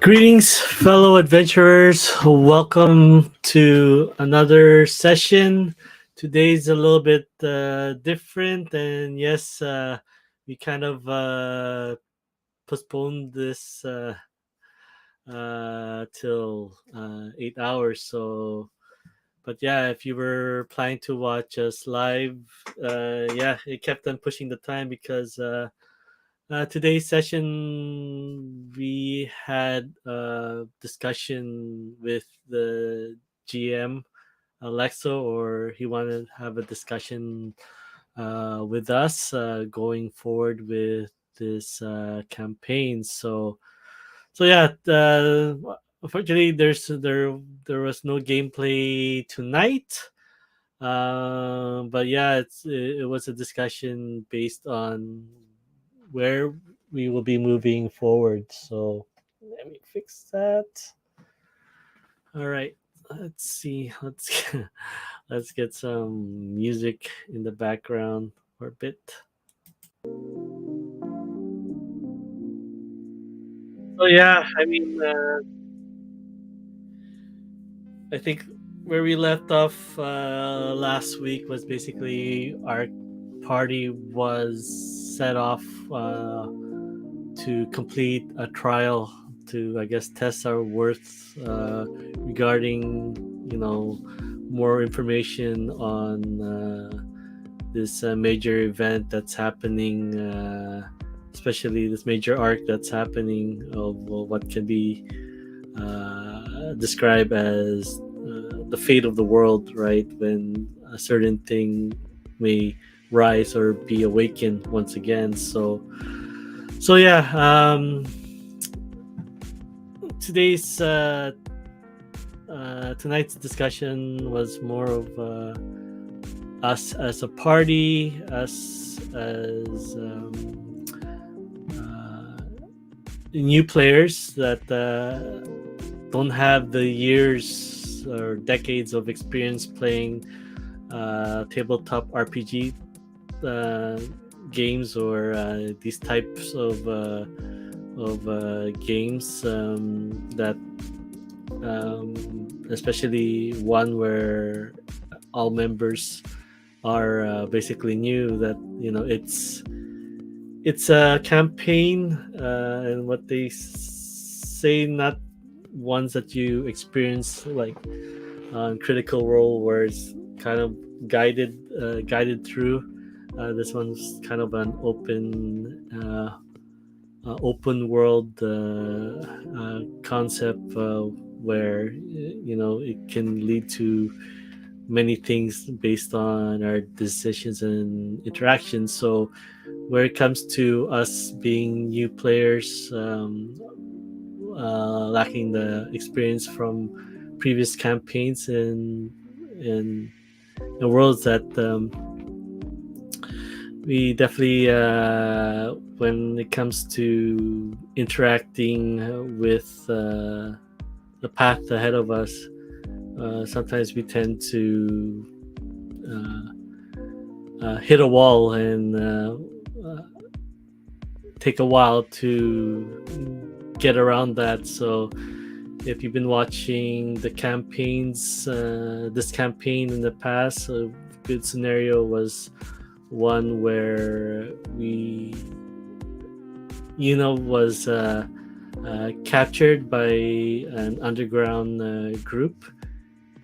Greetings, fellow adventurers. Welcome to another session. Today's a little bit different, and yes, we kind of postponed this till 8 hours. But yeah, if you were planning to watch us live, yeah, it kept on pushing the time because. Today's session, we had a discussion with the GM, Lexxo, or he wanted to have a discussion with us going forward with this campaign. So yeah, unfortunately, there was no gameplay tonight. But yeah, it was a discussion based on where we will be moving forward. So let me fix that. All right, let's see. Let's get some music in the background for a bit. So yeah, I think where we left off last week was basically our party was set off to complete a trial to, I guess, test our worth regarding, more information on this major event that's happening, especially this major arc that's happening of what can be described as the fate of the world, right? When a certain thing may rise or be awakened once again. So yeah, today's tonight's discussion was more of us as a party, us as new players that don't have the years or decades of experience playing tabletop RPG games or these types of games that especially one where all members are basically new, that it's a campaign, and what they say, not ones that you experience like on Critical Role, where it's kind of guided through. This one's kind of an open world concept, where it can lead to many things based on our decisions and interactions. So where it comes to us being new players, lacking the experience from previous campaigns and the worlds that we definitely, when it comes to interacting with the path ahead of us, sometimes we tend to hit a wall and take a while to get around that. So if you've been watching the campaigns, this campaign in the past, a good scenario was one where we was captured by an underground group,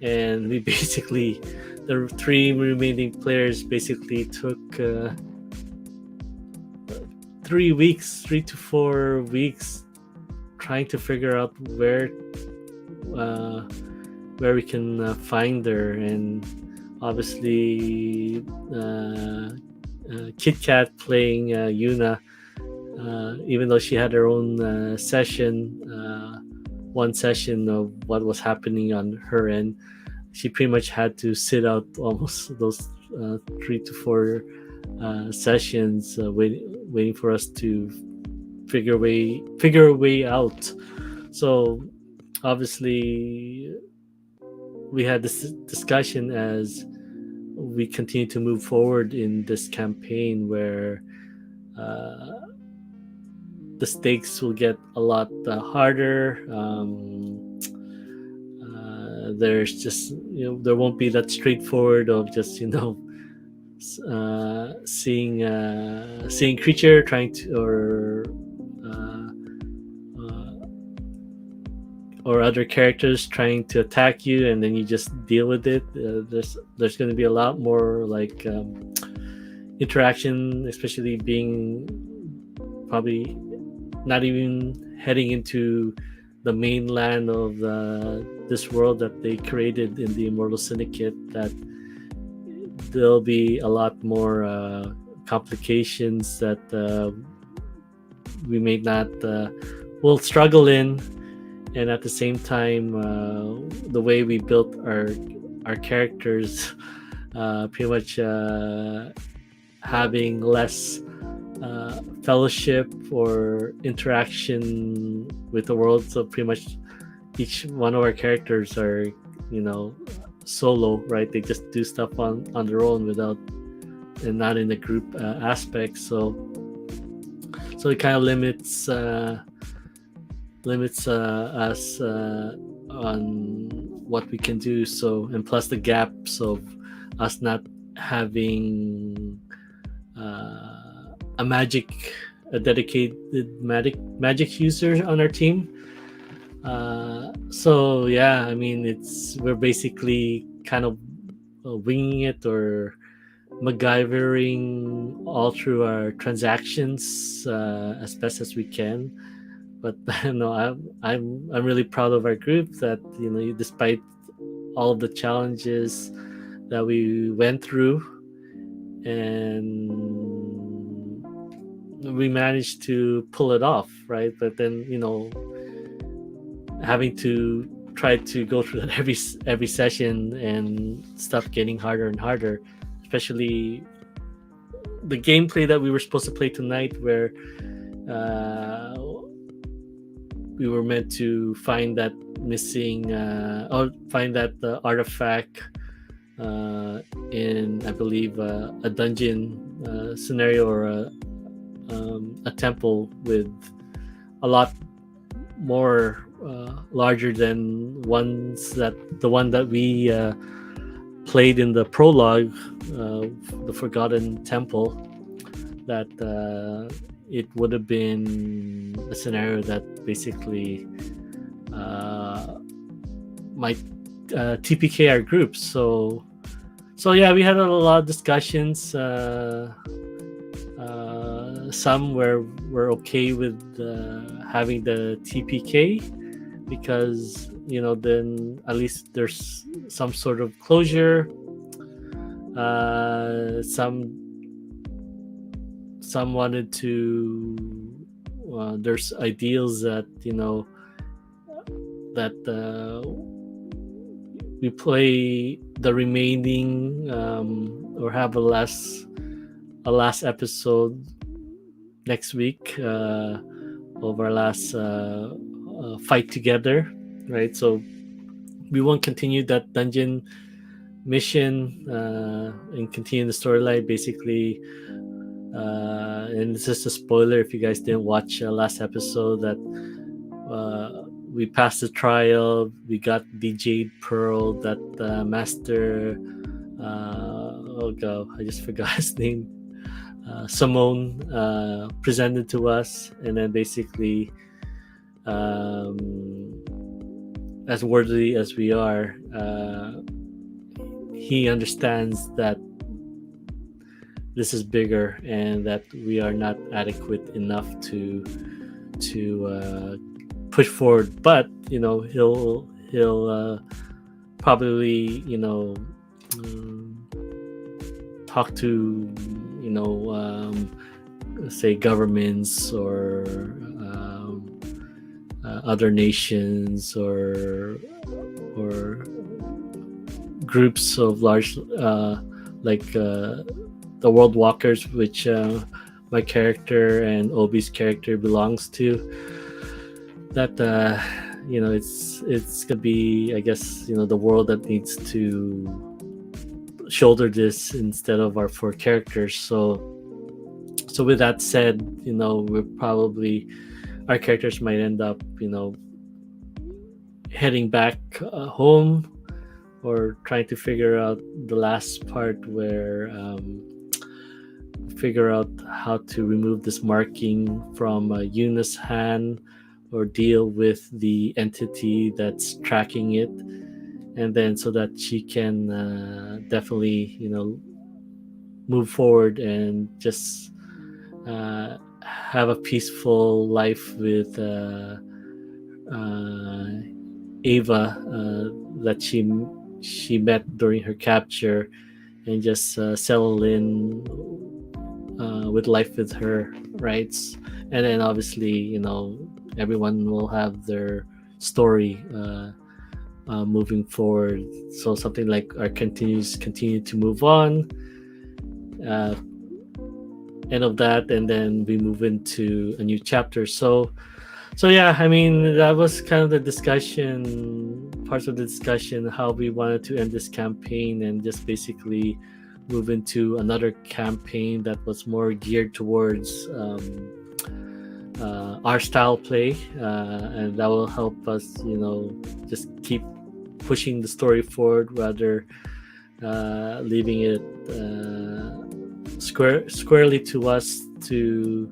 and we basically, the three remaining players basically took 3 to 4 weeks trying to figure out where we can find her. And obviously Kit Kat playing Yuna, even though she had her own session, one session of what was happening on her end, she pretty much had to sit out almost those 3 to 4 sessions, waiting for us to figure a way out. So obviously we had this discussion as we continue to move forward in this campaign, where the stakes will get a lot harder. There's just, there won't be that straightforward of just, seeing creature trying to, uh, uh, or other characters trying to attack you, and then you just deal with it. There's going to be a lot more like interaction, especially being probably not even heading into the mainland of this world that they created in the Immortal Syndicate. That there'll be a lot more complications that we may not will struggle in, and at the same time, the way we built our characters, pretty much having less fellowship or interaction with the world. So pretty much each one of our characters are, solo, right? They just do stuff on their own without, and not in a group aspect. So it kind of limits us on what we can do. So, and plus the gaps of us not having a dedicated magic user on our team. So yeah, I mean, we're basically kind of winging it or MacGyvering all through our transactions as best as we can. But I'm really proud of our group that, despite all of the challenges that we went through, and we managed to pull it off, right? But then, having to try to go through that every session, and stuff getting harder and harder, especially the gameplay that we were supposed to play tonight, where we were meant to find that missing or find that artifact in, I believe, a dungeon scenario, or a temple with a lot more larger than the one that we played in the prologue, the Forgotten Temple. That it would have been a scenario that basically might TPK our groups. So yeah, we had a lot of discussions. Some were okay with having the TPK, because then at least there's some sort of closure. Some wanted to. There's ideals that we play the remaining or have a last episode next week of our last fight together, right? So we won't continue that dungeon mission and continue the storyline, basically. And it's just a spoiler if you guys didn't watch last episode, that we passed the trial. We got the Jade Pearl that master I just forgot his name, Simone, presented to us. And then basically, as worthy as we are, he understands that this is bigger, and that we are not adequate enough to push forward. But he'll probably talk to say governments, or other nations, or groups of large like the World Walkers, which my character and Obi's character belongs to. That it's gonna be, I guess, the world that needs to shoulder this instead of our four characters. So So with that said, our characters might end up heading back home, or trying to figure out the last part where figure out how to remove this marking from Yuna's hand, or deal with the entity that's tracking it, and then so that she can definitely move forward and just have a peaceful life with uh, Ava, that she met during her capture, and just settle in with life with her, right? And then obviously, everyone will have their story moving forward. So something like our continue to move on. End of that, and then we move into a new chapter. So yeah, I mean, that was kind of the discussion, parts of the discussion, how we wanted to end this campaign, and just basically move into another campaign that was more geared towards our style play, and that will help us, just keep pushing the story forward, rather leaving it squarely to us to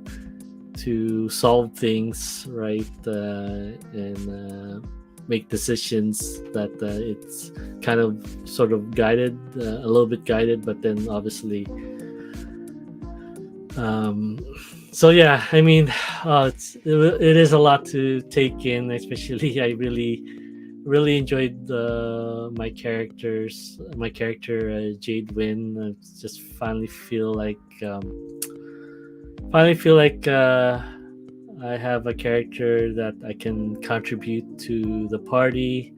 solve things, right, and make decisions that it's kind of sort of guided, a little bit guided, but then obviously so yeah, I mean, it is a lot to take in, especially I really enjoyed my character Jade Win. I just finally feel like I have a character that I can contribute to the party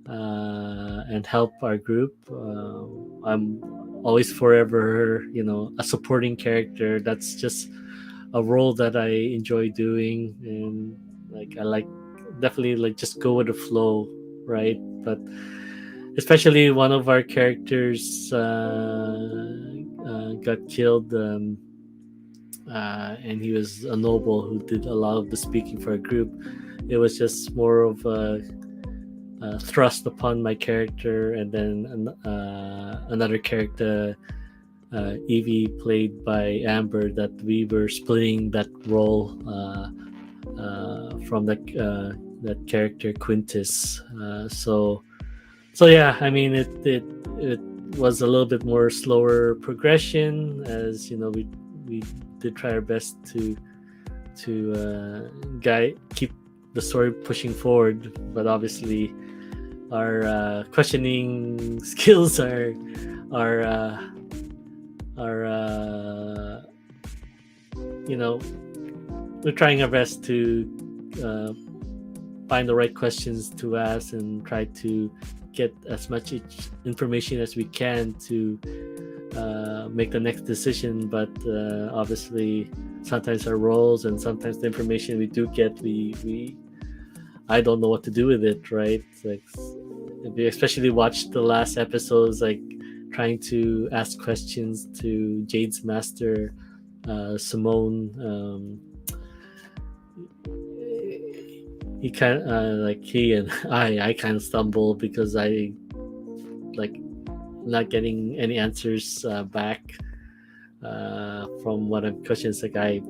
and help our group. I'm always forever, a supporting character. That's just a role that I enjoy doing, and like I like definitely like just go with the flow, right? But especially one of our characters got killed. And he was a noble who did a lot of the speaking for a group. It was just more of a thrust upon my character, and then another character, Evie, played by Amber, that we were splitting that role from that character Quintus. So yeah, I mean, it was a little bit more slower progression, as we did try our best to keep the story pushing forward, but obviously our questioning skills are we're trying our best to find the right questions to ask, and try to get as much information as we can to make the next decision. But obviously sometimes our roles, and sometimes the information we do get, I don't know what to do with it, right? Like, if you especially watch the last episodes, like trying to ask questions to Jade's master, Simone. He and I kind of stumble, because I like not getting any answers back from what I'm questions. Like I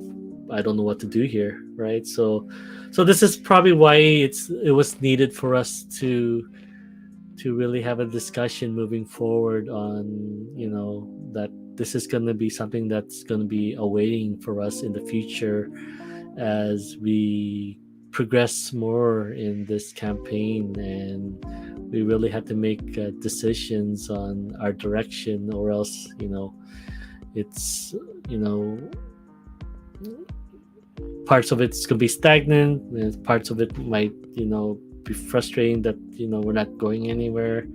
don't know what to do here, right? So this is probably why it was needed for us to really have a discussion moving forward on, that this is going to be something that's going to be awaiting for us in the future as we progress more in this campaign, and we really have to make decisions on our direction, or else it's parts of it's going to be stagnant, and parts of it might be frustrating that we're not going anywhere.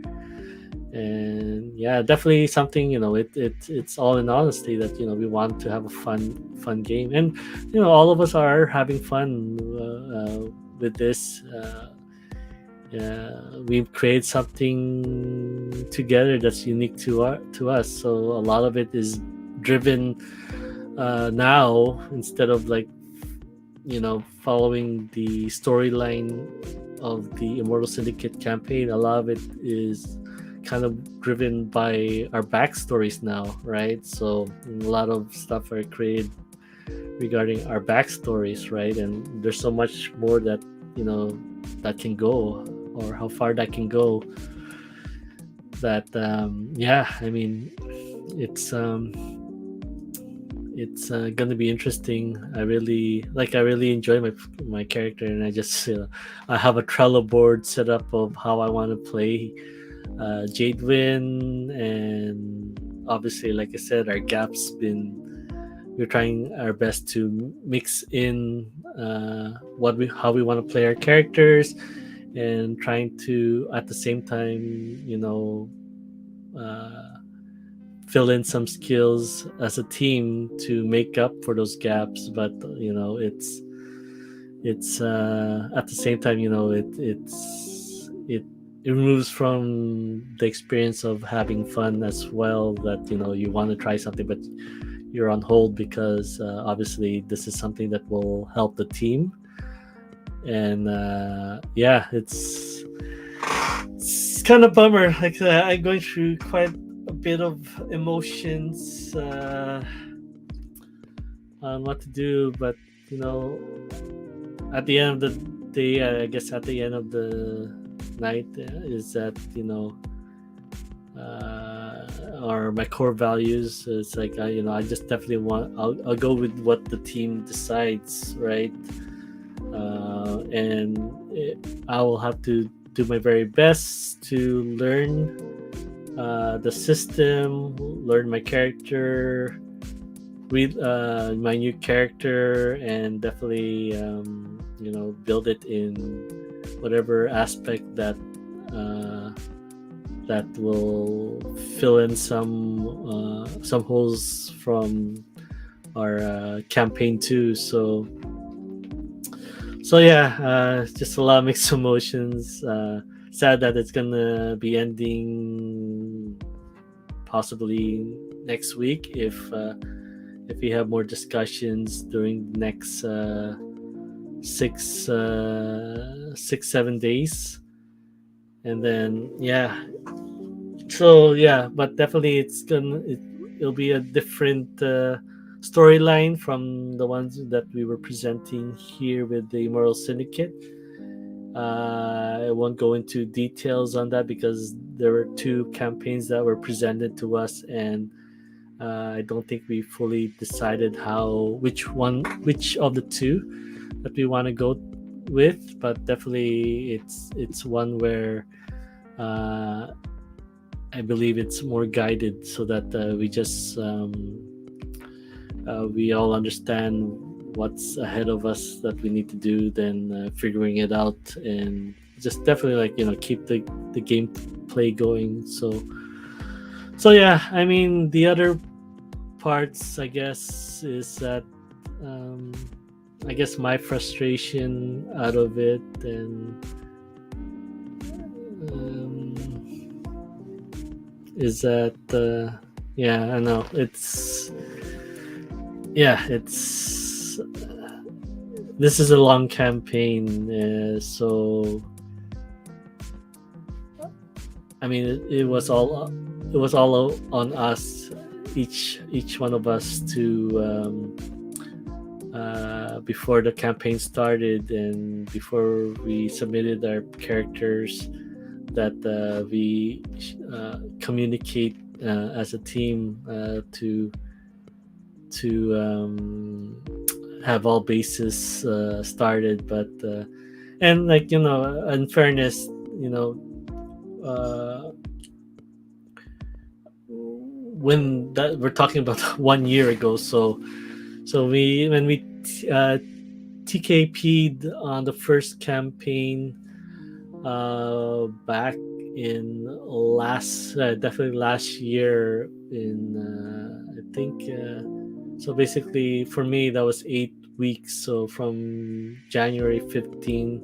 And yeah, definitely something, it's all in honesty that we want to have a fun game, and all of us are having fun with this. We've created something together that's unique to us, so a lot of it is driven now, instead of like, following the storyline of the Immortal Syndicate campaign, a lot of it is kind of driven by our backstories now, right? So a lot of stuff are created regarding our backstories, right? And there's so much more that that can go, or how far that can go. That yeah, I mean, it's gonna be interesting. I really enjoy my character, and I have a Trello board set up of how I want to play Jade Win, and obviously, like I said, our gaps been we're trying our best to mix in what we how we want to play our characters, and trying to at the same time, uh, fill in some skills as a team to make up for those gaps. But it's at the same time, it removes from the experience of having fun as well, that you want to try something but you're on hold because obviously this is something that will help the team. And yeah, it's kind of bummer. Like I'm going through quite a bit of emotions on what to do, but you know, at the end of the day, I guess at the end of the night, is that are my core values. It's like I just definitely I'll go with what the team decides, right? And I will have to do my very best to learn the system, learn my character, read my new character, and definitely build it in whatever aspect that will fill in some holes from our campaign too. So yeah, just a lot of mixed emotions. Sad that it's gonna be ending possibly next week if we have more discussions during the next 6-7 days, and then yeah. So yeah, but definitely it'll be a different storyline from the ones that we were presenting here with the Immortal Syndicate. I won't go into details on that because there were two campaigns that were presented to us, and I don't think we fully decided which of the two that we want to go with. But definitely, it's one where I believe it's more guided, so that we all understand what's ahead of us that we need to do, then figuring it out, and just definitely keep the gameplay going. So yeah, I mean, the other parts, I guess, is that I guess my frustration out of it, and is that yeah, I know it's this is a long campaign, so I mean it was all on us, each one of us, to before the campaign started and before we submitted our characters, that we communicate as a team to have all bases started. But and in fairness, when that we're talking about 1 year ago, so when we TKP'd on the first campaign back in definitely last year, in I think so basically for me that was 8 weeks, so from January 15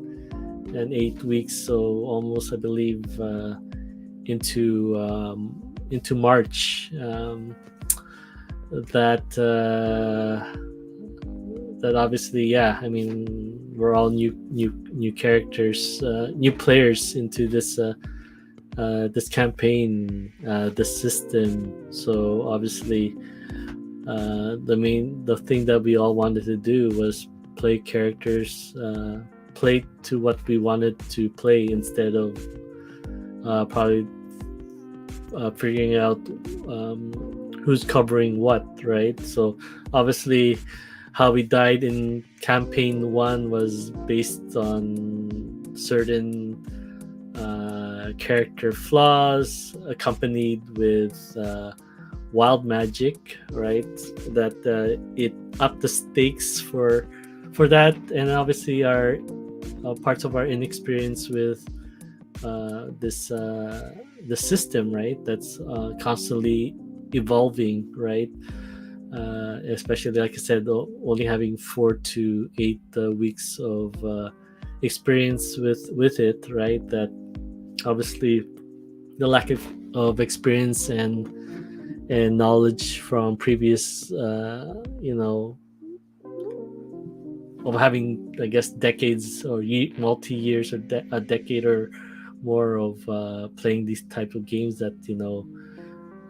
and 8 weeks, so almost, I believe, into March. that that obviously, yeah, I mean, we're all new characters, new players into this campaign, this system. So obviously, the thing that we all wanted to do was play characters, play to what we wanted to play instead of probably figuring out who's covering what, right? So obviously, how we died in campaign one was based on certain character flaws accompanied with wild magic, right? That it upped the stakes for that, and obviously our parts of our inexperience with the system, right? That's constantly evolving, right? Especially, like I said, only having 4 to 8 weeks of experience with it, right? That obviously the lack of experience and knowledge from previous, of having, I guess, decades or multi years or a decade or more of playing these type of games, that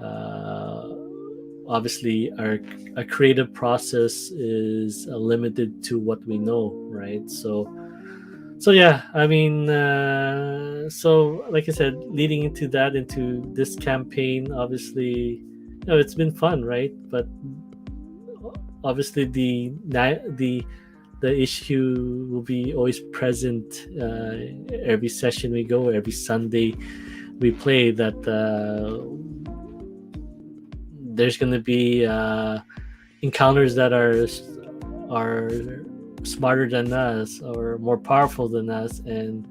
uh, obviously our creative process is limited to what we know, right? So yeah, I mean, so like I said, leading into that, into this campaign, obviously, it's been fun, right? But obviously the issue will be always present every session we go, every Sunday we play, that there's going to be encounters that are smarter than us or more powerful than us, and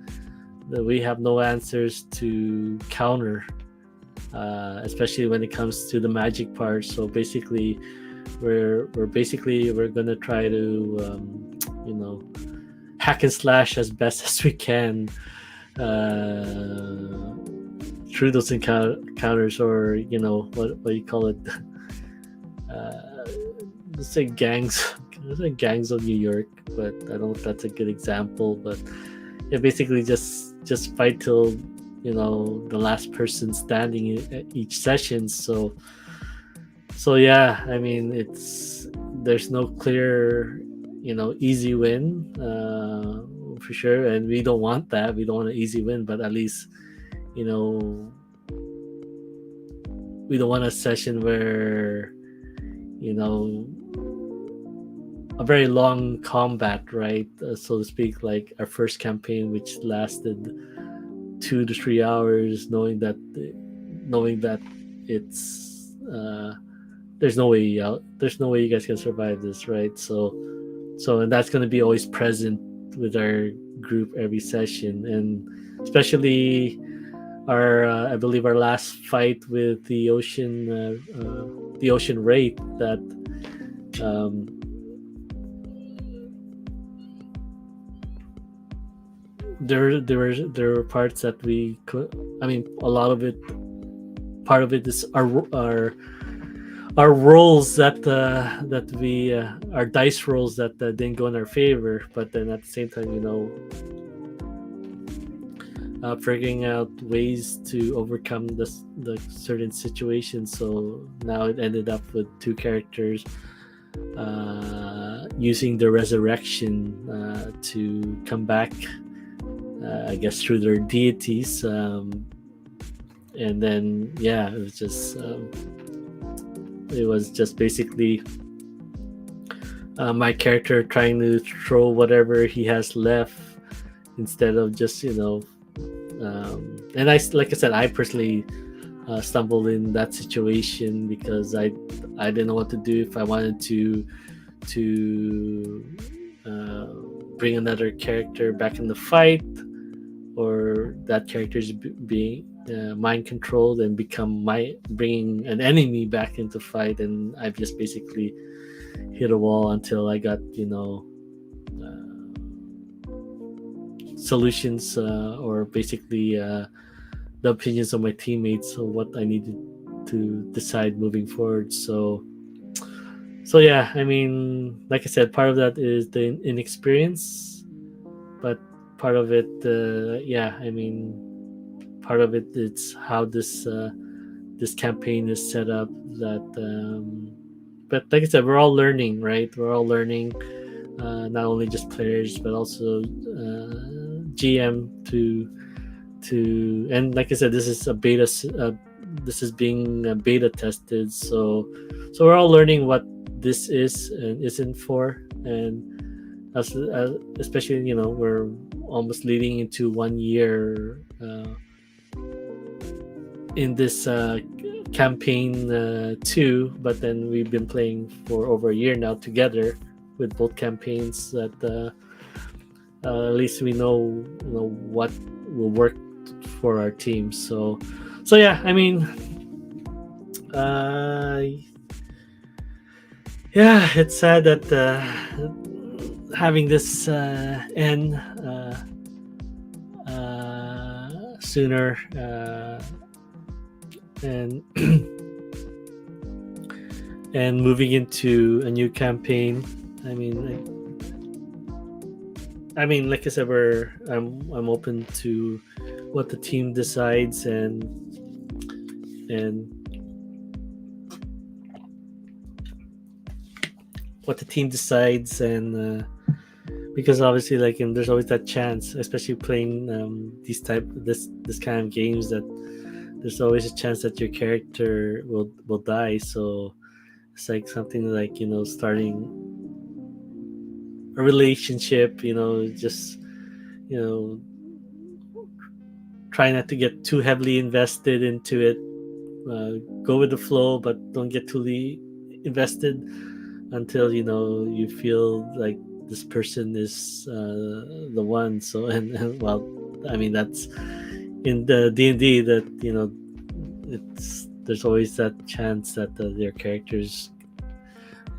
that we have no answers to counter, especially when it comes to the magic part. So basically, we're gonna try to hack and slash as best as we can through those encounters, or what do you call it? uh, let's say gangs. Let's say gangs of New York, but I don't know if that's a good example. But yeah, basically just fight till the last person standing at each session. So yeah, I mean, there's no clear easy win, for sure, and we don't want that. We don't want an easy win, but at least you know we don't want a session where you know a very long combat, right? So to speak, like our first campaign, which lasted 2 to 3 hours, knowing that it's there's no way out. There's no way you guys can survive this, right? So and that's going to be always present with our group every session, and especially our I believe our last fight with the ocean wraith, that um, there were parts that we could. I mean, a lot of it. Part of it is our rolls that we our dice rolls that didn't go in our favor, but then at the same time, figuring out ways to overcome the certain situation. So now it ended up with two characters using the resurrection to come back, I guess, through their deities. And then yeah, it was just basically my character trying to throw whatever he has left instead of just and like I said, I personally stumbled in that situation because I didn't know what to do, if I wanted to bring another character back in the fight, or that character is being mind controlled and bringing an enemy back into fight. And I've just basically hit a wall until I got solutions, or basically the opinions of my teammates of what I needed to decide moving forward. So So yeah, I mean, like I said, part of that is the inexperience, but part of it, yeah, I mean, part of it it's how this campaign is set up. That, but like I said, we're all learning, right? We're all learning, not only just players, but also GM to, and like I said, this is a beta. This is being beta tested, so we're all learning what this is and isn't for, and especially we're almost leading into 1 year in this campaign two, but then we've been playing for over a year now together with both campaigns. That at least we know what will work for our team. So yeah, I mean, yeah, it's sad that having this end sooner, and and moving into a new campaign. I mean, like I said, I'm open to what the team decides, and what the team decides, and because obviously, like, and there's always that chance, especially playing this kind of games, that there's always a chance that your character will die. So it's like something like starting a relationship. Just you know try not to get too heavily invested into it. Go with the flow, but don't get too invested until you feel like this person is the one. So and well, I mean, that's in the D&D, that it's there's always that chance that their characters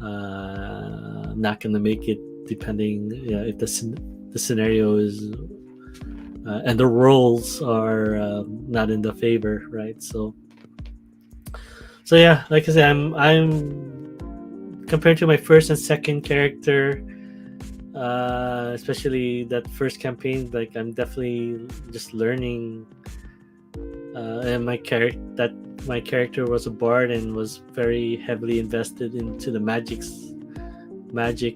not gonna make it, depending if the scenario is and the roles are not in the favor, right? So yeah, like I said, I'm compared to my first and second character, especially that first campaign, like I'm definitely just learning. And my character was a bard and was very heavily invested into the magic.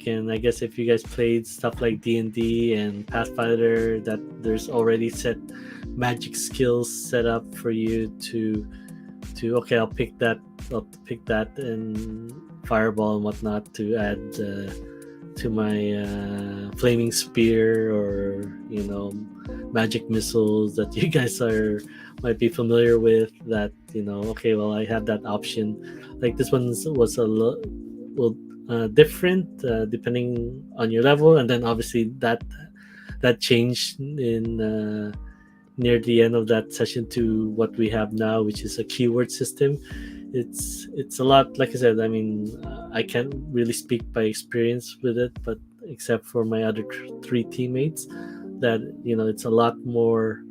And I guess if you guys played stuff like D&D and Pathfinder, that there's already set magic skills set up for you to okay, I'll pick that and fireball and whatnot to add to my flaming spear, or magic missiles that you guys might be familiar with. That okay, well, I have that option. Like, this one was well, different depending on your level, and then obviously that changed in near the end of that session to what we have now, which is a keyword system. It's a lot, like I said. I mean, I can't really speak by experience with it, but except for my other three teammates, that it's a lot more.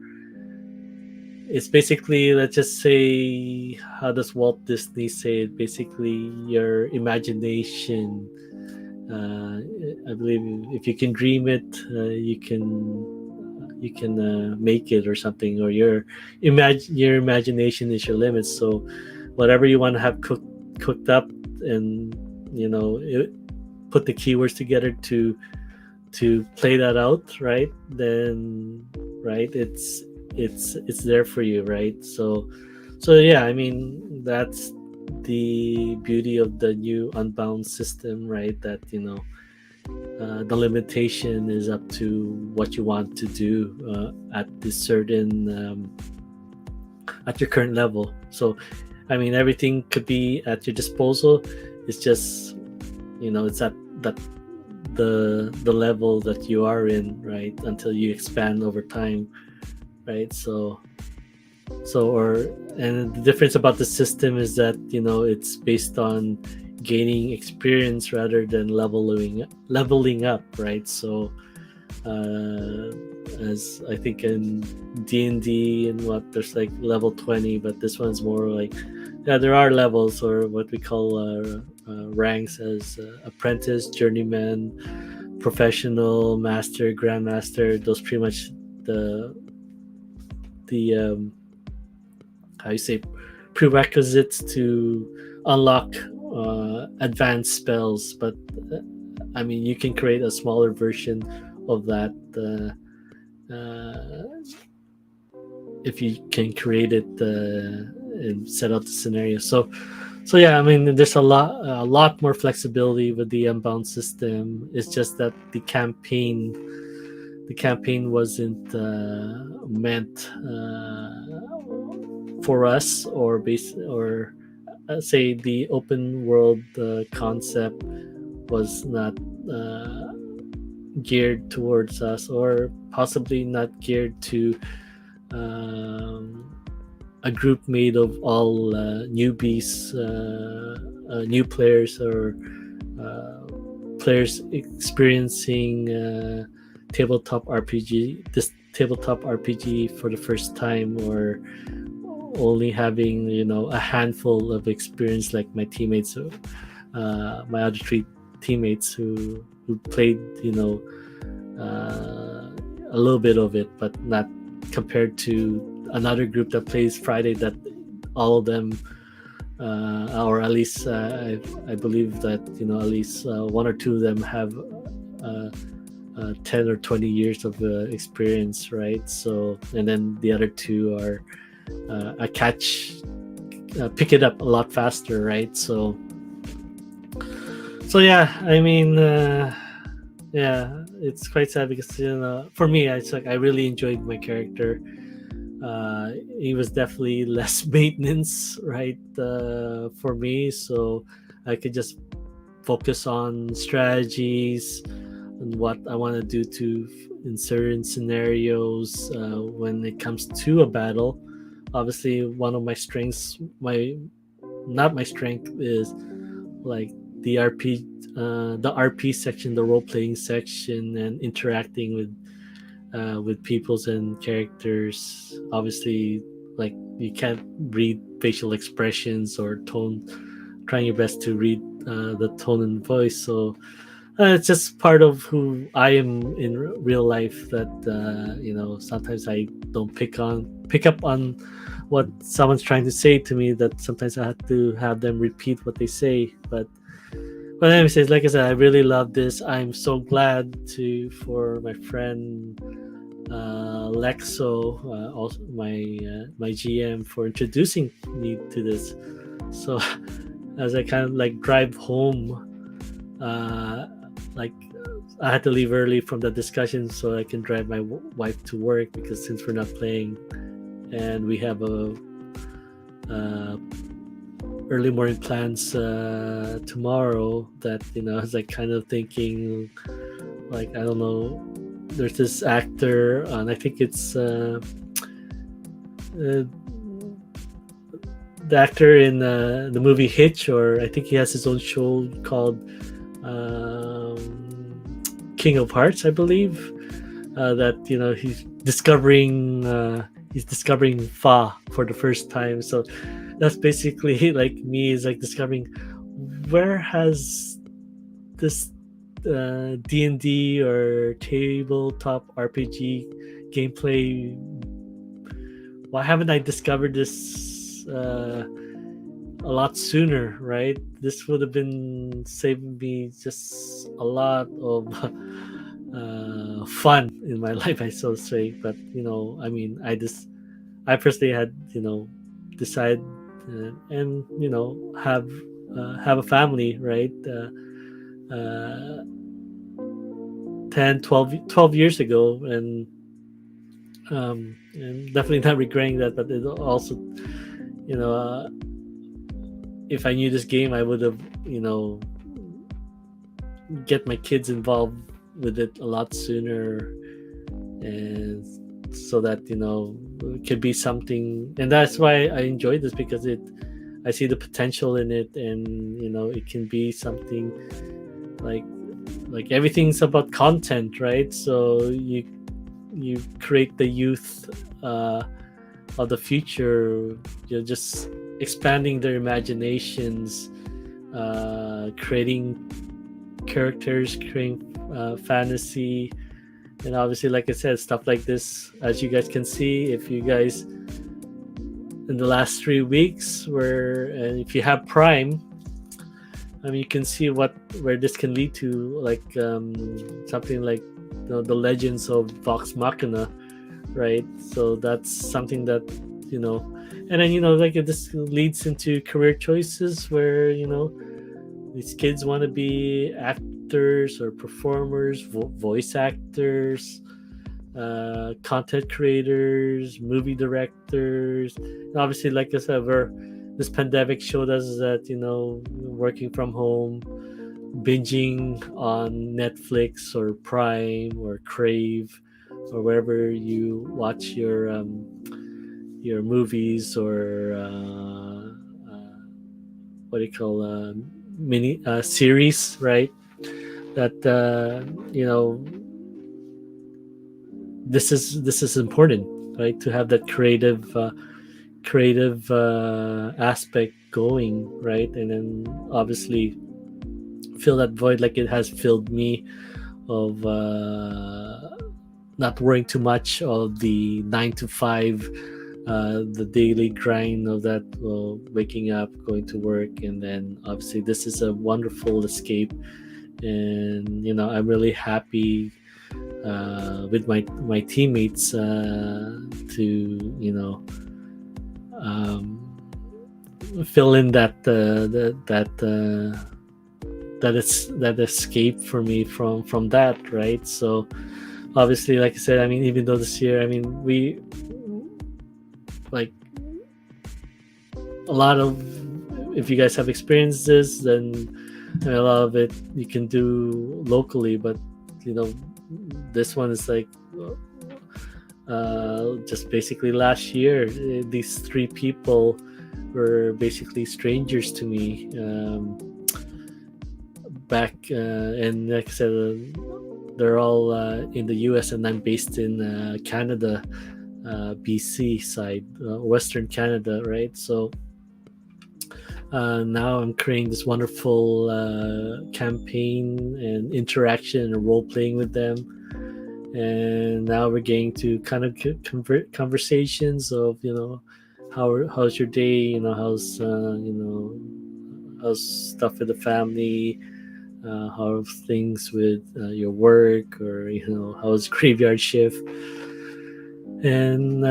It's basically, let's just say, how does Walt Disney say it? Basically, your imagination. I believe if you can dream it, you can make it, or something, or your imagination is your limit. So whatever you want to have cooked up, and put the keywords together to play that out, right? Then, right, it's there for you, right? So yeah, I mean, that's the beauty of the new Unbound system, right? That the limitation is up to what you want to do at this certain at your current level. So I mean, everything could be at your disposal. It's just it's at that the level that you are in, right, until you expand over time, right? And the difference about the system is that it's based on gaining experience rather than leveling up, right? So as I think in D&D and what, there's like level 20, but this one's more like, yeah, there are levels, or what we call ranks as apprentice, journeyman, professional, master, grandmaster. Those pretty much the how you say prerequisites to unlock advanced spells. But I mean, you can create a smaller version of that if you can create it and set up the scenario. So yeah, I mean, there's a lot more flexibility with the Unbound system. It's just that the campaign wasn't meant for us, or say the open world concept was not geared towards us, or possibly not geared to a group made of all newbies, new players, or players experiencing tabletop RPG for the first time, or only having a handful of experience like my teammates, my other three teammates who played a little bit of it, but not compared to another group that plays Friday, that all of them or at least I believe that at least one or two of them have 10 or 20 years of experience, right? So, and then the other two are pick it up a lot faster, right? So yeah, I mean, yeah, it's quite sad because for me, it's like I really enjoyed my character. He was definitely less maintenance, right, for me, so I could just focus on strategies and what I want to do in certain scenarios when it comes to a battle. Obviously, one of my strengths, not my strength, is like the RP section, the role playing section, and interacting with peoples and characters. Obviously, like, you can't read facial expressions or tone, trying your best to read the tone and voice. So it's just part of who I am in real life, that sometimes I don't pick up on what someone's trying to say to me, that sometimes I have to have them repeat what they say. But anyways, like I said, I really love this. I'm so glad for my friend Lexxo, also my GM, for introducing me to this. So as I kind of like drive home, like I had to leave early from the discussion so I can drive my wife to work, because since we're not playing and we have a early morning plans tomorrow, that I was like kind of thinking, like, I don't know, there's this actor, and I think it's the actor in the movie Hitch, or I think he has his own show called King of Hearts, I believe, that he's discovering Fa for the first time. So that's basically like me, is like discovering, where has this D&D or tabletop RPG gameplay, why haven't I discovered this a lot sooner, right? This would have been saving me just a lot of fun in my life, I so say. But I mean, I personally had decide and have a family, right? 10 12 years ago, and definitely not regretting that. But it also, if I knew this game, I would have get my kids involved with it a lot sooner, and so that it could be something. And that's why I enjoy this, because I see the potential in it, and it can be something like everything's about content, right? So you create the youth of the future. You're just expanding their imaginations creating characters, creating fantasy, and obviously, like I said, stuff like this. As you guys can see, if you guys in the last 3 weeks, and if you have Prime, I mean, you can see where this can lead to, like something like the Legends of Vox Machina, right? So that's something that and then like this leads into career choices where these kids want to be actors or performers, voice actors, content creators, movie directors. And obviously, like I said, this pandemic showed us that working from home, binging on Netflix or Prime or Crave or wherever you watch your movies or what do you call mini series, right? That this is important, right? To have that creative aspect going, right? And then obviously fill that void like it has filled me of not worrying too much of the 9 to 5, the daily grind of that, waking up, going to work, and then obviously this is a wonderful escape. And I'm really happy with my teammates to fill in that escape for me from that, right? So obviously, like I said, I mean, even though this year, I mean, we like a lot of, if you guys have experienced this, then a lot of it you can do locally, but this one is like just basically last year, these 3 people were basically strangers to me back, and like I said, they're all in the US, and I'm based in Canada, BC side, Western Canada, right? So now I'm creating this wonderful campaign and interaction and role playing with them, and now we're getting to kind of convert conversations of how's your day, how's stuff with the family, how things with your work, or how's graveyard shift, and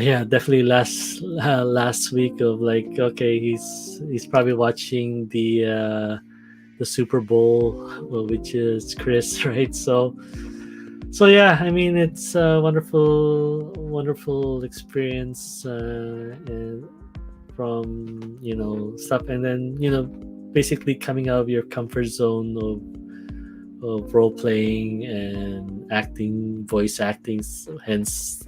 yeah, definitely last week of like, okay, he's probably watching the Super Bowl, which is Chris, right? So yeah, I mean, it's a wonderful experience, and from stuff, and then basically coming out of your comfort zone of role playing and acting, voice acting. So hence,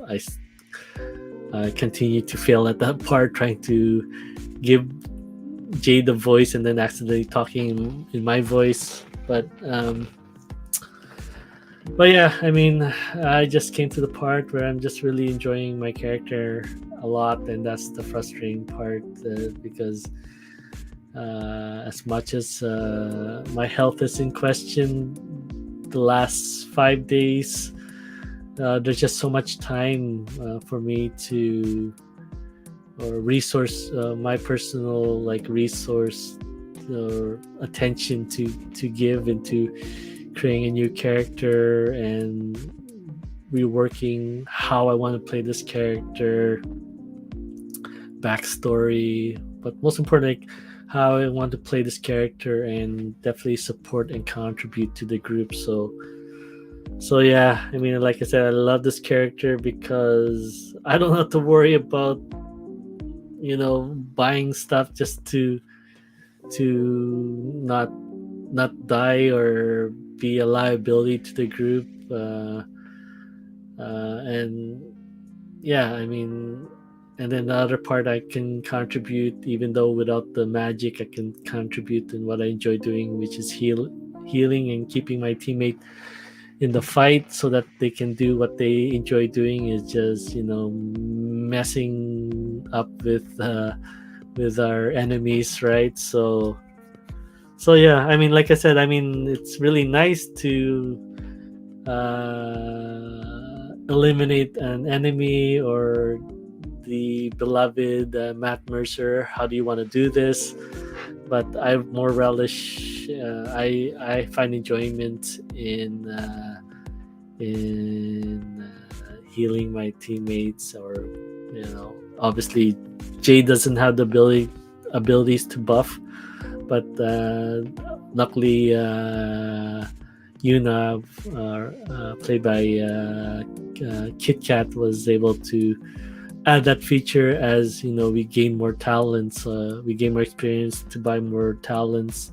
I continue to fail at that part, trying to give Jade the voice and then accidentally talking in my voice. But yeah, I mean, I just came to the part where I'm just really enjoying my character a lot, and that's the frustrating part, because as much as my health is in question the last 5 days, there's just so much time for me to, or resource, my personal like resource or attention to give into creating a new character and reworking how I want to play this character, backstory, but most importantly, how I want to play this character and definitely support and contribute to the group. So yeah, I mean, like I said, I love this character because I don't have to worry about buying stuff just to not die or be a liability to the group, and yeah, I mean, and then the other part, I can contribute, even though without the magic, I can contribute in what I enjoy doing, which is healing and keeping my teammate in the fight so that they can do what they enjoy doing, is just messing up with our enemies, right? So So yeah, I mean, like I said, I mean, it's really nice to eliminate an enemy or the beloved Matt Mercer. How do you want to do this? But I more relish. I find enjoyment in healing my teammates, or obviously Jay doesn't have the abilities to buff, but luckily Yuna, played by Kit Kat, was able to add that feature. As we gain more talents, we gain more experience to buy more talents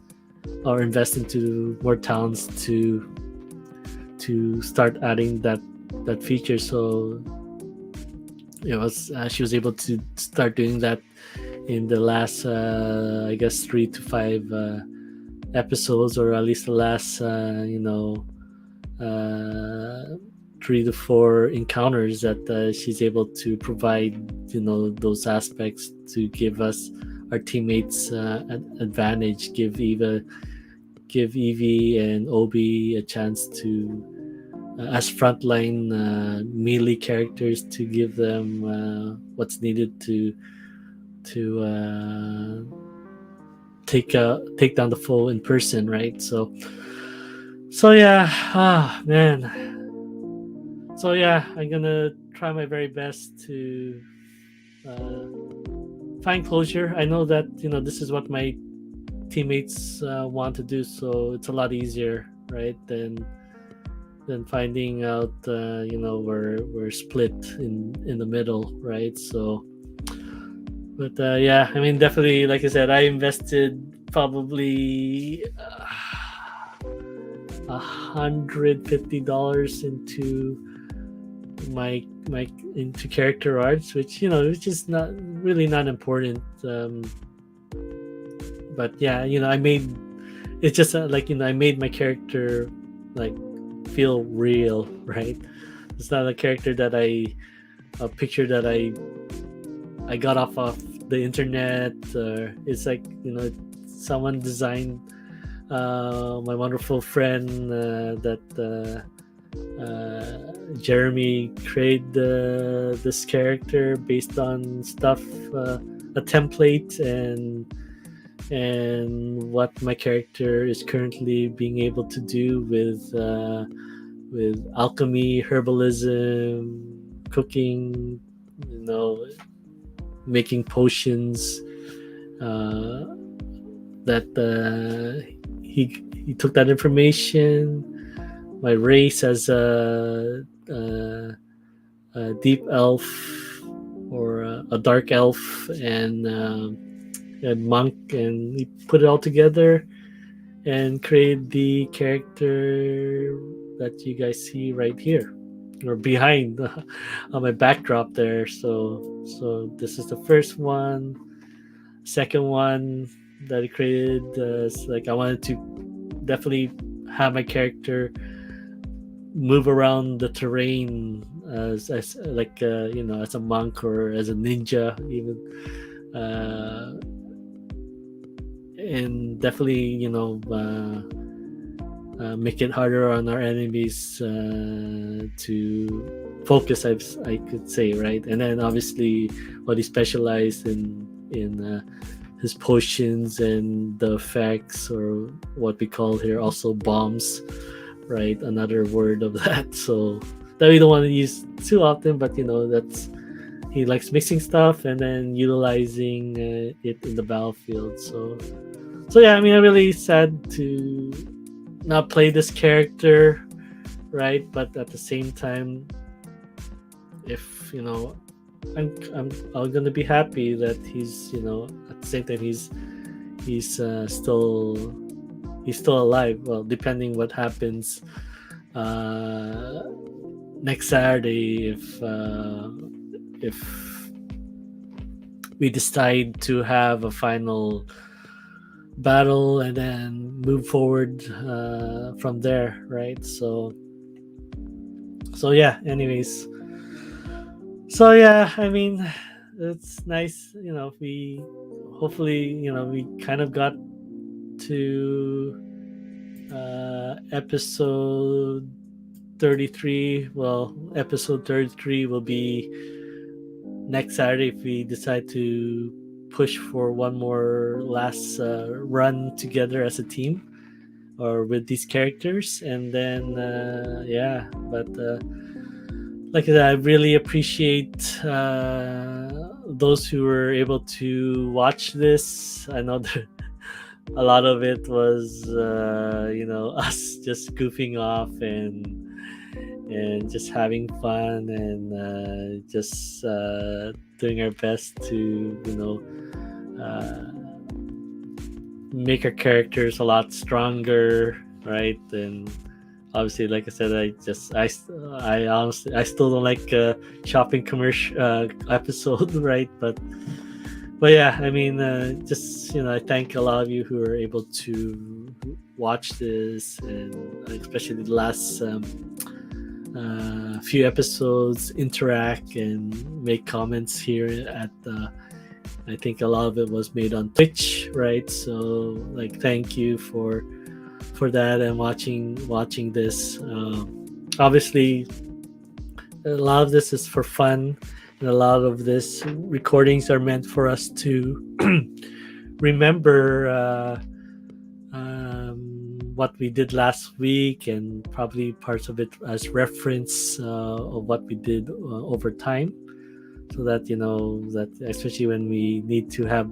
or invest into more talents to start adding that feature. So she was able to start doing that in the last I guess 3 to 5 episodes, or at least the last uh, 3 to 4 encounters that she's able to provide those aspects to give us, our teammates, an advantage, give Evie and Obi a chance to as frontline melee characters, to give them what's needed to take down the foe in person, right? So yeah, man. So yeah, I'm gonna try my very best to uh, find closure. I know that this is what my teammates want to do, so it's a lot easier, right? Than finding out we're split in the middle, right? So, but yeah, I mean, definitely, like I said, I invested probably $150 into my into character arts, which is not really not important. But yeah, I made it's just like I made my character like feel real, right? It's not a character that a picture that I got off of the internet. It's like someone designed, my wonderful friend that Jeremy created this character based on stuff, a template, and what my character is currently being able to do with alchemy, herbalism, cooking, making potions. That he took that information. My race as a deep elf, or a dark elf, and a monk, and he put it all together and created the character that you guys see right here, or behind on my backdrop there. So this is the first one. Second one that I created, is like I wanted to definitely have my character move around the terrain as like as a monk or as a ninja even, and definitely make it harder on our enemies to focus, I could say, right? And then obviously what he specialized in his potions and the effects, or what we call here also bombs, right? Another word of that. So that we don't want to use too often, but that's, he likes mixing stuff and then utilizing it in the battlefield. So yeah, I mean, I'm really sad to not play this character, right? But at the same time, if I'm gonna be happy that he's at the same time he's still alive. Well, depending what happens next Saturday, if we decide to have a final battle and then move forward from there, right? So yeah, anyways, so yeah, I mean, it's nice, we hopefully we kind of got to episode 33. Well, episode 33 will be next Saturday if we decide to push for one more last run together as a team or with these characters. And then but like I said, I really appreciate those who were able to watch this. I know that a lot of it was us just goofing off and just having fun and just doing our best to make our characters a lot stronger, right? And obviously, like I said, I honestly I still don't like shopping commercial episode, right? But yeah, I mean, just I thank a lot of you who are able to watch this, and especially the last few episodes, interact and make comments here at. I think a lot of it was made on Twitch, right? So, like, thank you for that and watching this. Obviously, a lot of this is for fun, and a lot of this recordings are meant for us to remember what we did last week, and probably parts of it as reference of what we did over time, so that that especially when we need to have,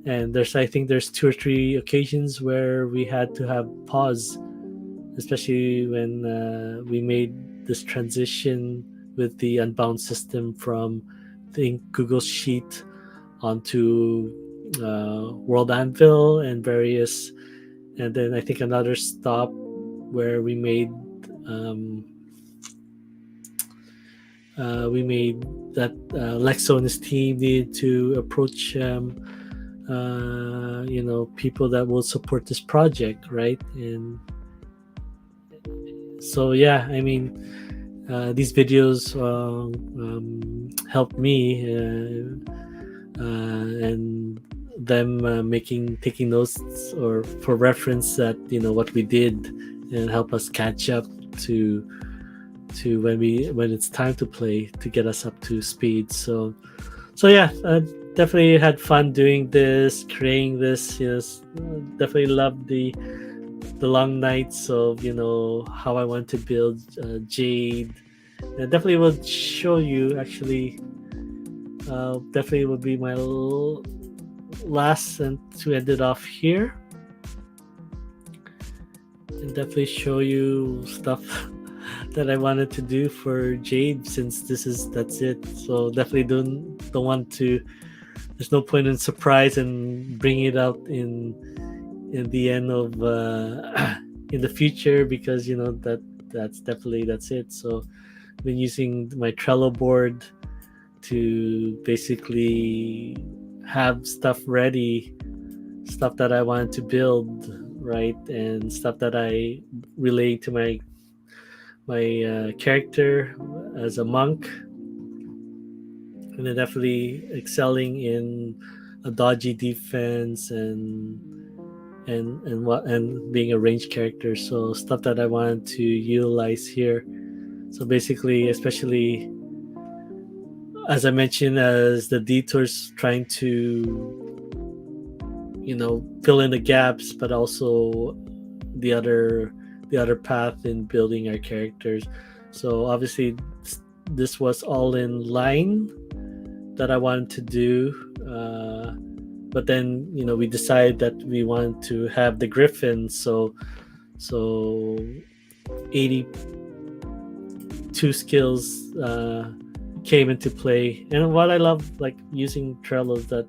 and I think there's 2 or 3 occasions where we had to have pause, especially when we made this transition with the Unbound system from Google Sheet onto World Anvil and various, and then I think another stop where we made that Lexxo and his team needed to approach people that will support this project, right? And so yeah, I mean, these videos helped me and them taking notes or for reference that what we did, and help us catch up to when it's time to play, to get us up to speed. So yeah, definitely had fun doing this, creating this. Definitely loved the long nights of how I want to build Jade. And definitely will show you, actually. Definitely would be my last, and to end it off here, and definitely show you stuff that I wanted to do for Jade, since that's it. So definitely don't want to. There's no point in surprise and bringing it out in the end of in the future, because that's it. So I've been using my Trello board to basically have stuff ready, stuff that I wanted to build, right, and stuff that I relate to my character as a monk, and then definitely excelling in a dodgy defense and being a ranged character. So stuff that I wanted to utilize here. So basically, especially as I mentioned, as the detours, trying to fill in the gaps, but also the other path in building our characters. So obviously this was all in line that I wanted to do, but then we decided that we wanted to have the griffin, so 82 skills came into play. And what I love, like, using Trello, is that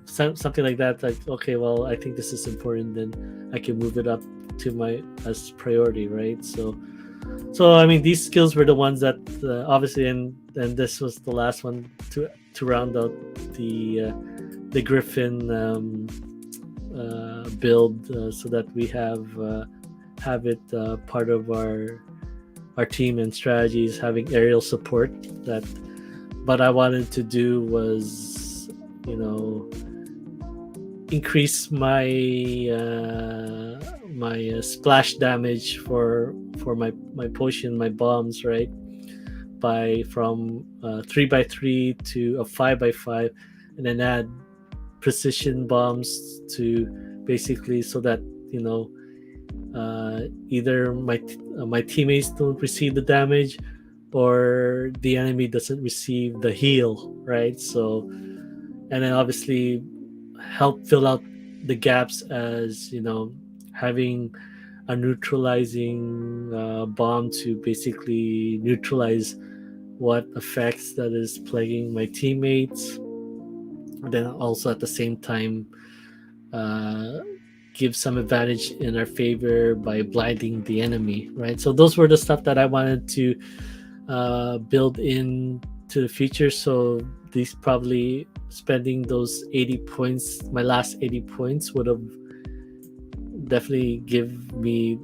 something like that, like, okay, well, I think this is important, then I can move it up to my as priority, right? So I mean, these skills were the ones that obviously, and this was the last one to round out the griffin build, so that we have it part of our team and strategies, having aerial support. That what I wanted to do was increase my splash damage for my potion, my bombs, right? By from 3x3 to a 5x5, and then add precision bombs to basically so that you know either my teammates don't receive the damage or the enemy doesn't receive the heal, right? So and then obviously help fill out the gaps as having a neutralizing bomb to basically neutralize what effects that is plaguing my teammates. And then also at the same time uh, give some advantage in our favor by blinding the enemy, right? So those were the stuff that I wanted to build in to the future. So these probably spending those 80 points, my last 80 points would have definitely give me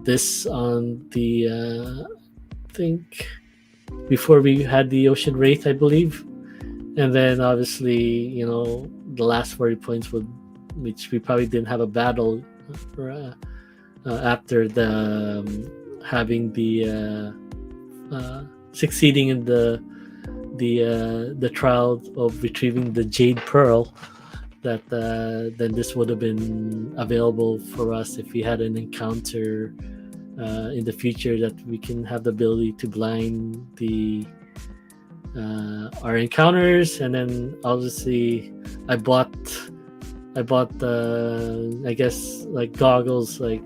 this on the I think before we had the Ocean Wraith, I believe. And then obviously, the last 40 points would, which we probably didn't have a battle after the having the succeeding in the trial of retrieving the Jade Pearl. That then this would have been available for us if we had an encounter in the future that we can have the ability to blind the our encounters. And then obviously I bought the I guess like goggles, like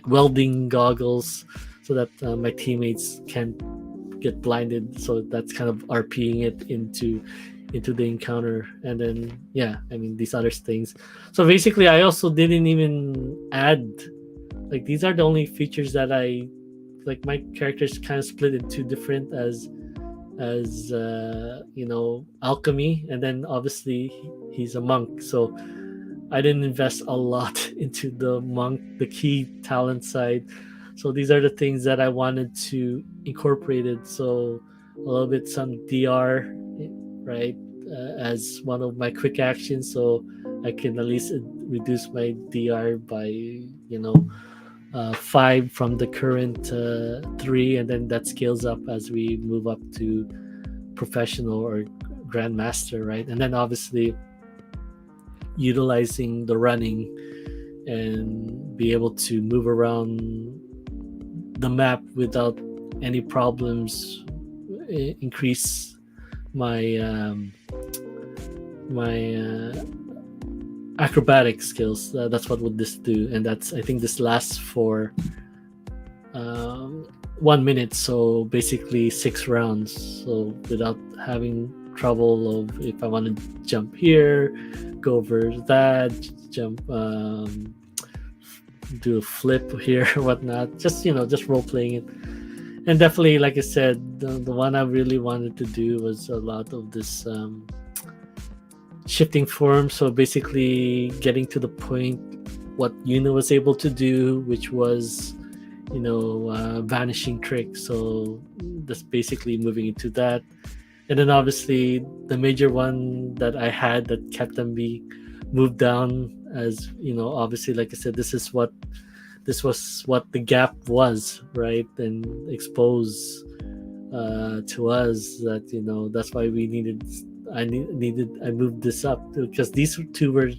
welding goggles, so that my teammates can't get blinded. So that's kind of RPing it into the encounter. And then these other things. So basically I also didn't even add, like, these are the only features that I like. My character's kind of split into different as alchemy, and then obviously he's a monk, so I didn't invest a lot into the monk, the key talent side. So these are the things that I wanted to incorporate it. So a little bit some DR, right, as one of my quick actions, so I can at least reduce my DR by 5 from the current 3, and then that scales up as we move up to professional or grandmaster, right? And then obviously utilizing the running and be able to move around the map without any problems, increase my acrobatic skills. That's what would this do. And that's, I think this lasts for 1 minute, so basically 6 rounds, so without having trouble of if I want to jump here, go over that, jump, do a flip here or whatnot, just role playing it. And definitely, like I said, the one I really wanted to do was a lot of this shifting form. So basically getting to the point what Yuna was able to do, which was vanishing trick. So that's basically moving into that. And then obviously the major one that I had that kept them being moved down, as obviously, like I said, this was what the gap was, right? And expose to us that that's why we I moved this up, because these two were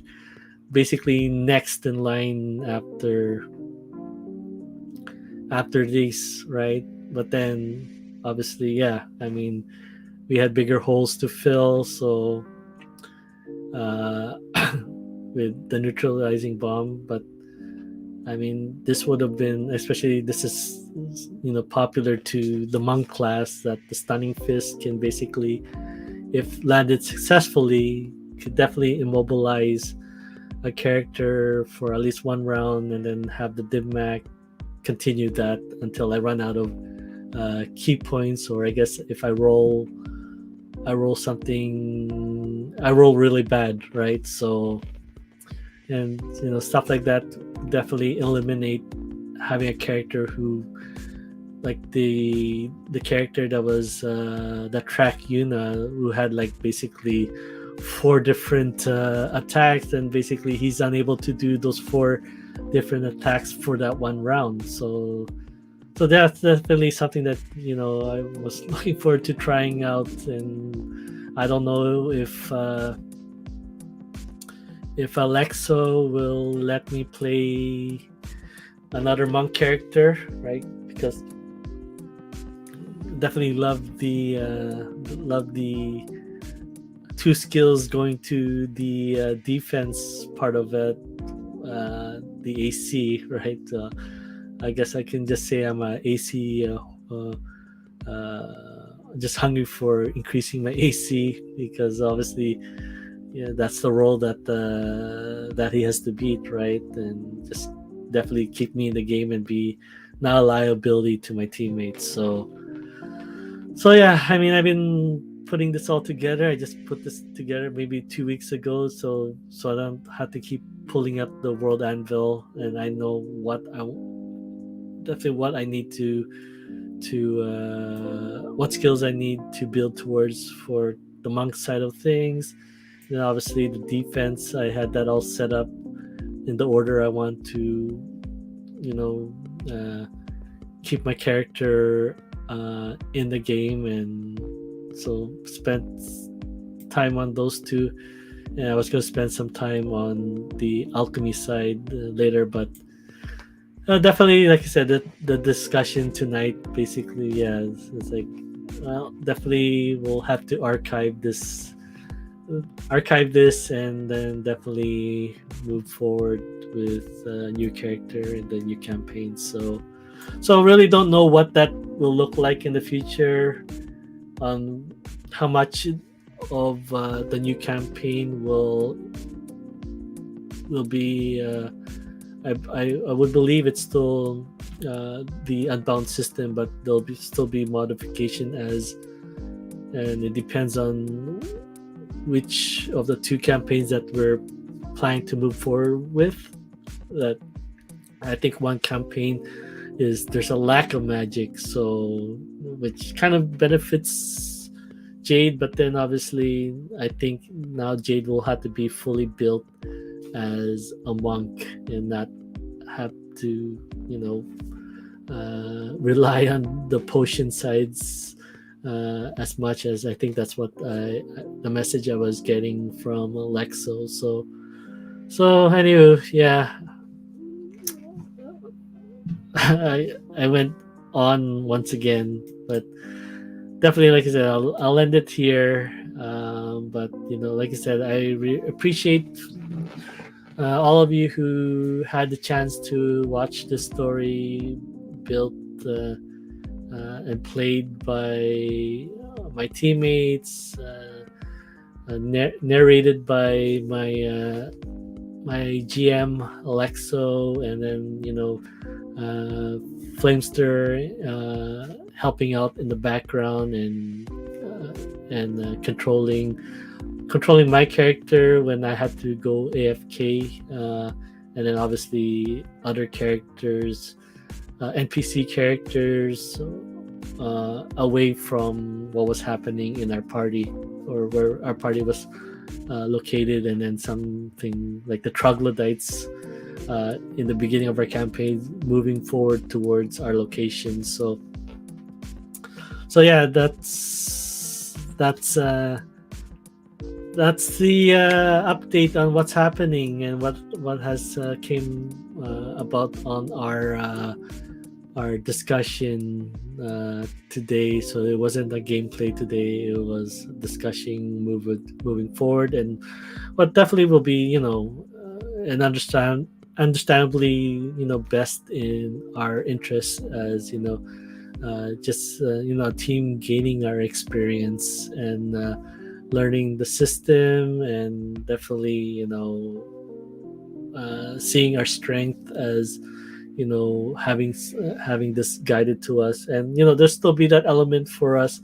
basically next in line after these, right? But then obviously, we had bigger holes to fill, so with the neutralizing bomb. But this would have been, especially this is popular to the monk class, that the stunning fist can basically, if landed successfully, could definitely immobilize a character for at least 1 round, and then have the Dimmac continue that until I run out of key points, or I guess if I roll something, I roll really bad, right? So, and stuff like that definitely eliminate having a character who, like the character that was that track Yuna, who had like basically four different attacks, and basically he's unable to do those four different attacks for that one round. So that's definitely something that I was looking forward to trying out, and I don't know if Lexxo will let me play another monk character, right? Because definitely love the two skills going to the defense part of it, the AC, right? I guess I can just say I'm a AC, just hungry for increasing my AC, because obviously, yeah, that's the role that he has to beat, right? And just definitely keep me in the game and be not a liability to my teammates. So yeah, I mean, I've been putting this all together. I just put this together maybe 2 weeks ago, so I don't have to keep pulling up the world anvil, and I know definitely what I need to what skills I need to build towards for the monk side of things. Then obviously the defense, I had that all set up in the order I want to, you know, keep my character in the game, and so spent time on those two. And I was going to spend some time on the alchemy side later, but definitely, like I said, the discussion tonight basically, yeah, it's like, well, definitely we'll have to archive this, and then definitely move forward with a new character and the new campaign. So I really don't know what that will look like in the future, on how much of the new campaign will be. I would believe it's still the Unbound system, but there'll still be modification, and it depends on which of the two campaigns that we're planning to move forward with. That I think one campaign is there's a lack of magic, so which kind of benefits Jade, but then obviously I think now Jade will have to be fully built as a monk and not have to, rely on the potion sides as much, as I think that's what the message I was getting from Lexxo. So anyway, yeah, I went on once again, but definitely, like I said, I'll end it here. But like I said, I appreciate all of you who had the chance to watch the story built and played by my teammates, narrated by my GM Alexo, and then Flamester helping out in the background, and controlling my character when I had to go AFK, and then obviously other characters, NPC characters, away from what was happening in our party, or where our party was located, and then something like the troglodytes in the beginning of our campaign moving forward towards our location. So yeah, that's the update on what's happening and what has came about on our discussion today. So it wasn't a gameplay today; it was discussing moving forward, and what definitely will be, and understandably, best in our interests, as just a team gaining our experience and learning the system, and definitely seeing our strength as having this guided to us, and there's still be that element for us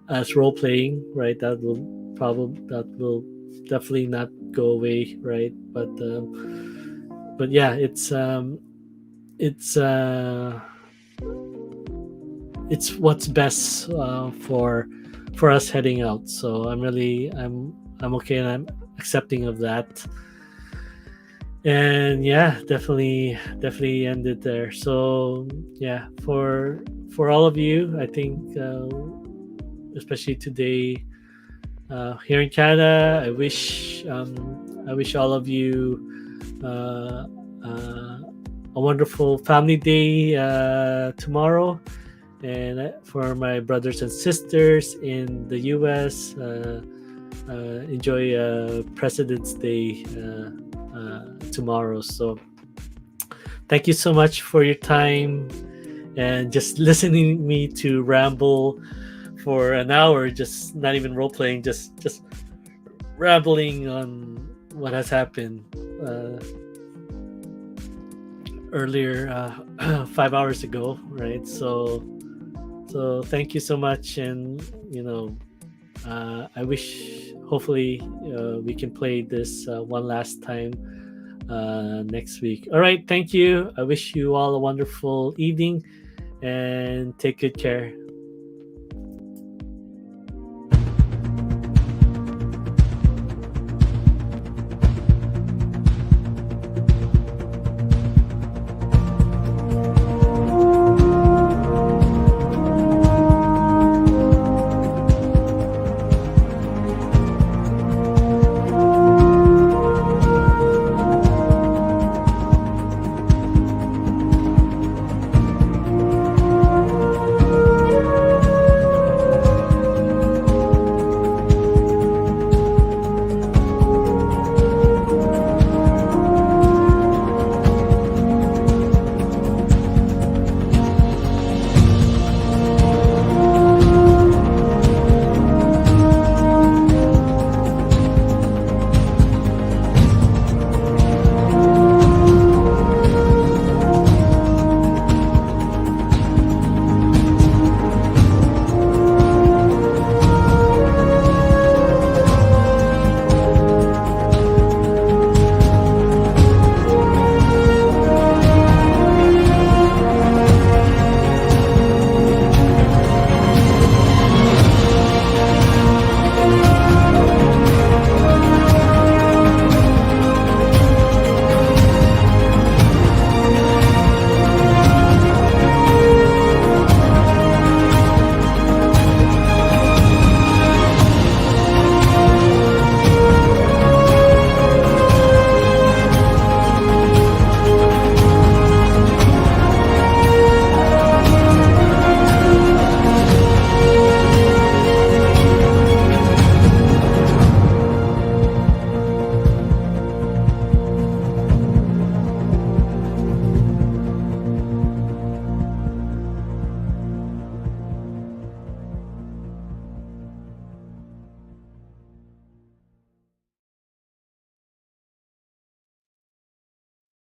as role playing, right? That will definitely not go away, right? But yeah, it's what's best for for us heading out. So I'm okay, and I'm accepting of that. And yeah, definitely ended there. So yeah, for all of you, I think, especially today, here in Canada, I wish all of you a wonderful family day tomorrow. And for my brothers and sisters in the US, enjoy President's Day tomorrow. So thank you so much for your time and just listening me to ramble for an hour, just not even role playing, just rambling on what has happened earlier, 5 hours ago, right? So thank you so much, and I wish, hopefully, we can play this one last time next week. All right, thank you. I wish you all a wonderful evening, and take good care.